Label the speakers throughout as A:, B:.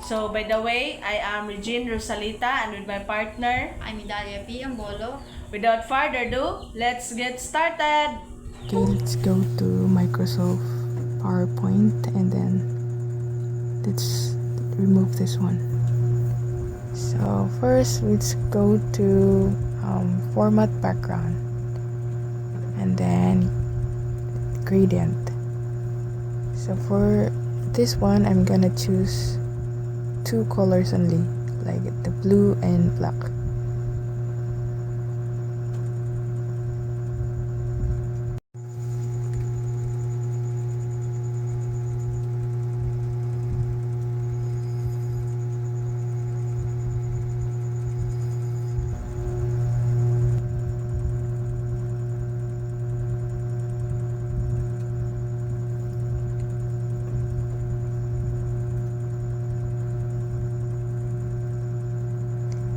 A: So, by the way, I am Regine Rosalita and with my partner.
B: I'm Idalia P. Ambolo.
A: Without further ado, let's get started!
C: Okay, let's go to Microsoft PowerPoint and then let's remove this one. So first, let's go to format background and then gradient. So for this one, I'm gonna choose two colors only, like the blue and black.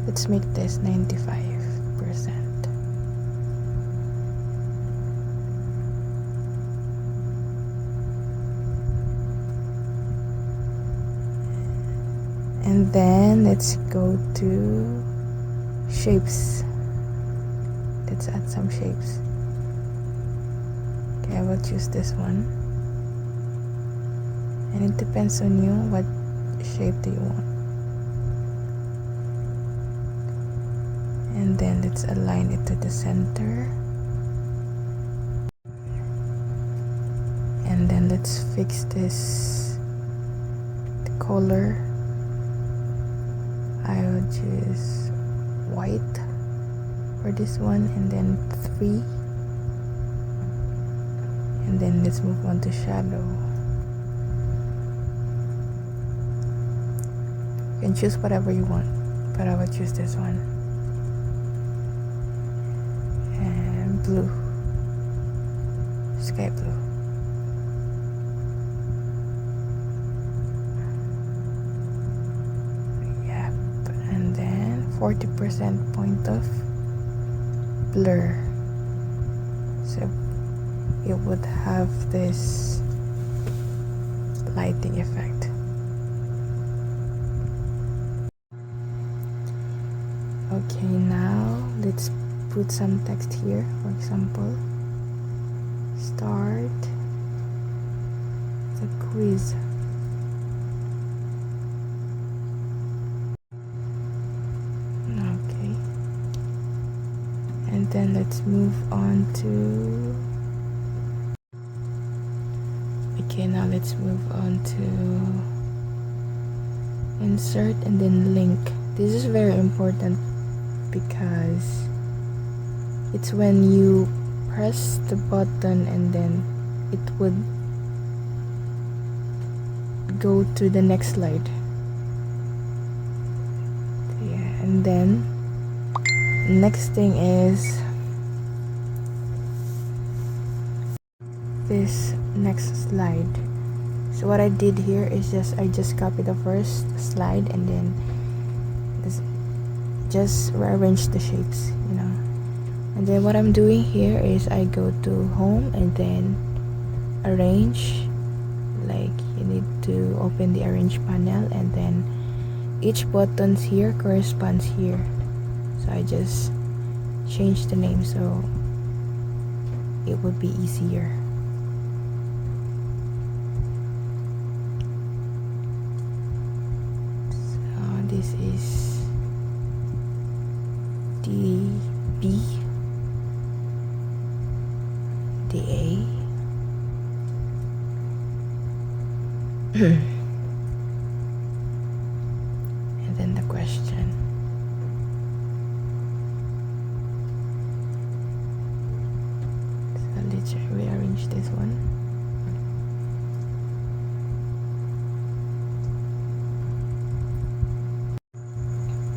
C: Let's make this 95%. And then let's go to shapes. Let's add some shapes. Okay, I will choose this one. And it depends on you, what shape do you want. And then let's align it to the center. And then let's fix this, the color. I will choose white for this one, and then 3. And then let's move on to shadow. You can choose whatever you want, but I will choose this one. And blue, sky blue. Yep, and then 40% point of blur. So it would have this lighting effect. Okay, now let's put some text here. For example, start the quiz. Okay, and then let's move on to, okay, now let's move on to insert and then link. This is very important because it's when you press the button and then it would go to the next slide. Yeah, and then next thing is this next slide. So what I did here is I just copied the first slide and then just rearrange the shapes, and then what I'm doing here is I go to home and then arrange, like you need to open the arrange panel, and then each buttons here corresponds here, so I just change the name so it would be easier. So this is DB, DA, and then the question. So let's rearrange this one.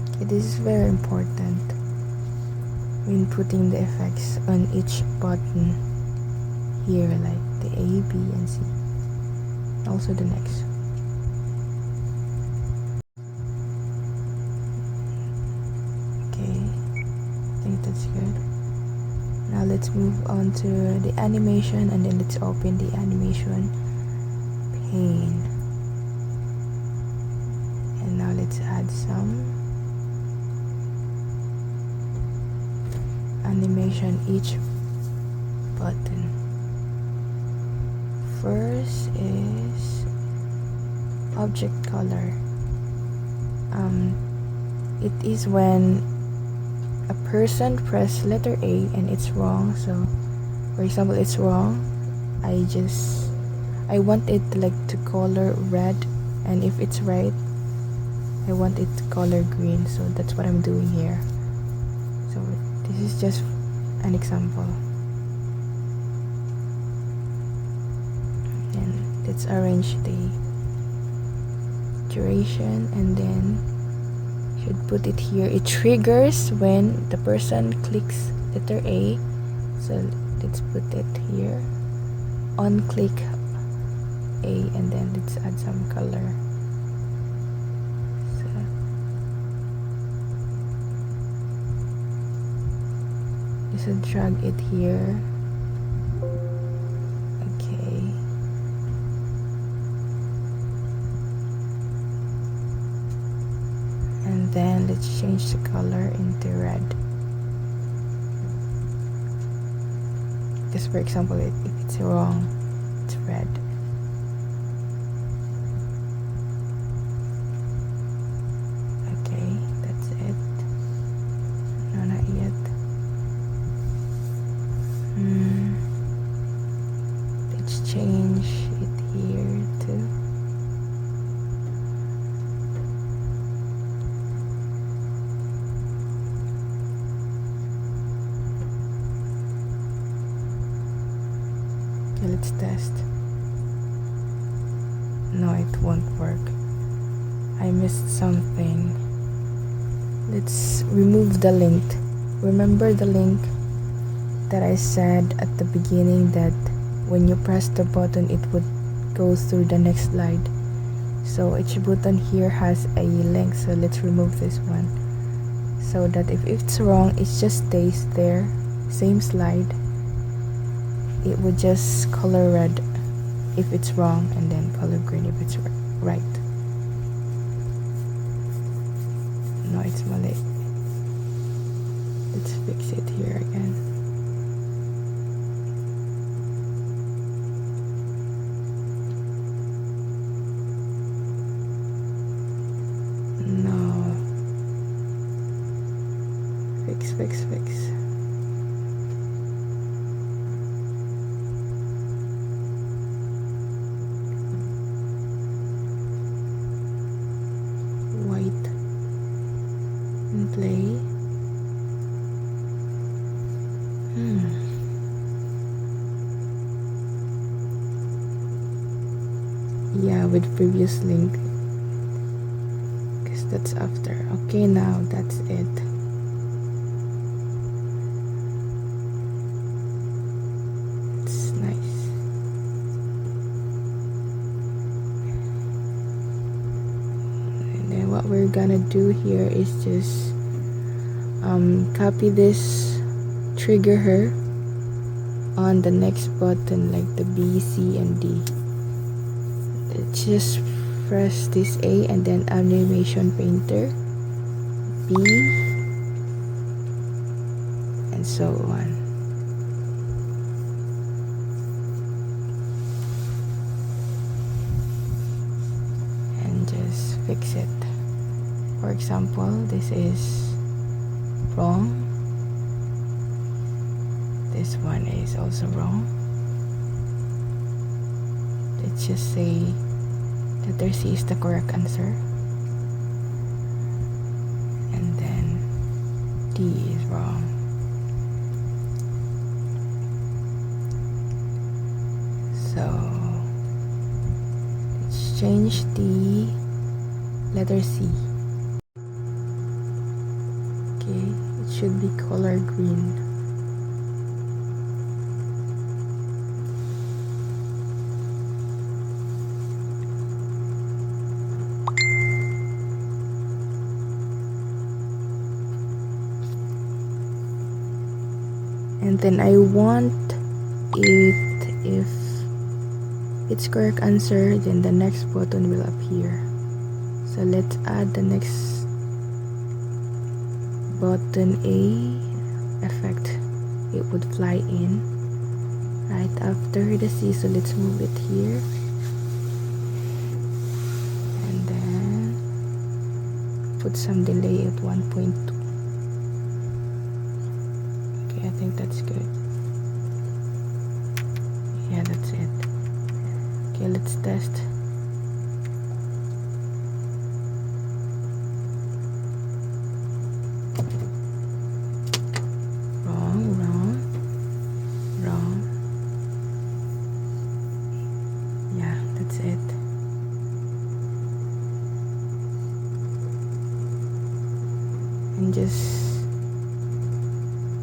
C: Okay, this is very important when putting the effects on each button here, like the A, B, and C. Also the next. Okay, I think that's good. Now let's move on to the animation, and then let's open the animation pane. And let's add some animation each button. First is object color. It is when a person press letter A and it's wrong. So for example, it's wrong, I want it to color red, and if it's right, I want it to color green. So that's what I'm doing here. So this is just an example. And let's arrange the duration, and then should put it here. It triggers when the person clicks letter A. So let's put it here. On click A, and then let's add some color. So just drag it here. Okay. And then let's change the color into red. Because for example, if it's wrong, it's red. Okay, that's it. No, not yet. Let's change it here too. Okay, let's test. No, it won't work. I missed something. Let's remove the link. Remember the link that I said at the beginning that when you press the button, it would go through the next slide. So each button here has a link. So let's remove this one, so that if it's wrong, it just stays there. Same slide. It would just color red if it's wrong, and then color green if it's right. No, it's mali. Let's fix it here again. No. Fix. White and play. Yeah, with previous link, because that's after. Okay, now that's it. It's nice. And then what we're gonna do here is just copy this, trigger her on the next button, like the B, C, and D. Let's just press this A, and then animation painter, B, and so on. And just fix it. For example, this is wrong. This one is also wrong. Let's just say letter C is the correct answer, and then D is wrong. So let's change the letter C. Okay, it should be color green. And then I want it, if it's correct answer, then the next button will appear. So let's add the next button A effect. It would fly in right after the C. So let's move it here. And then put some delay at 1.2. Okay, I think that's good. Yeah, that's it. Okay, let's test. Wrong. Yeah, that's it. And just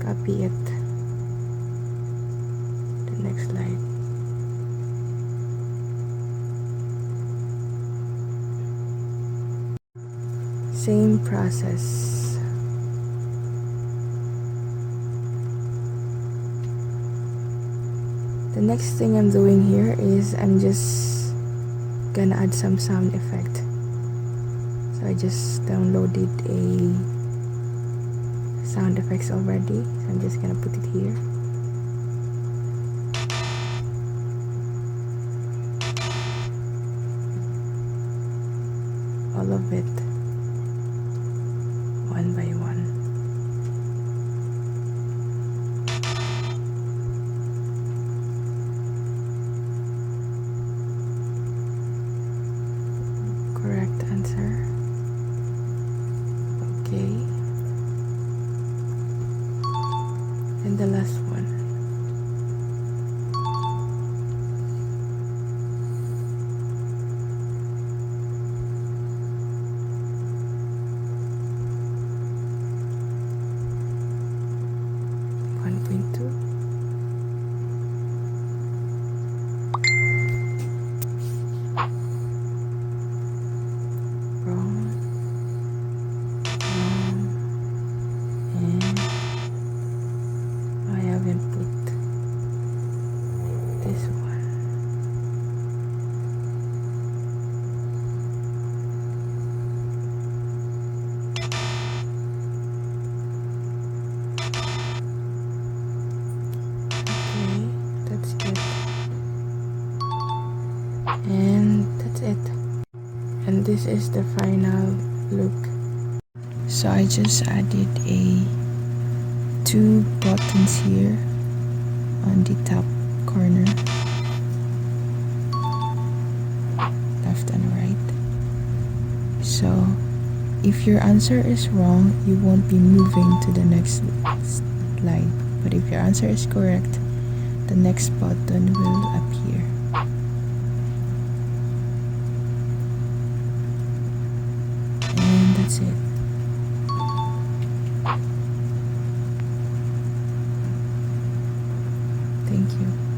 C: copy it. The next slide. Same process. The next thing I'm doing here is I'm just gonna add some sound effect. So I just downloaded a sound effects already. So I'm just gonna put it here. All of it, one by one. Correct answer. Okay. And the last one. Wrong. And I haven't put this one. Okay, that's good. And that's it. And this is the final look. So I just added two buttons here on the top corner, left and right. So if your answer is wrong, you won't be moving to the next slide. But if your answer is correct, the next button will appear. And that's it. Thank you.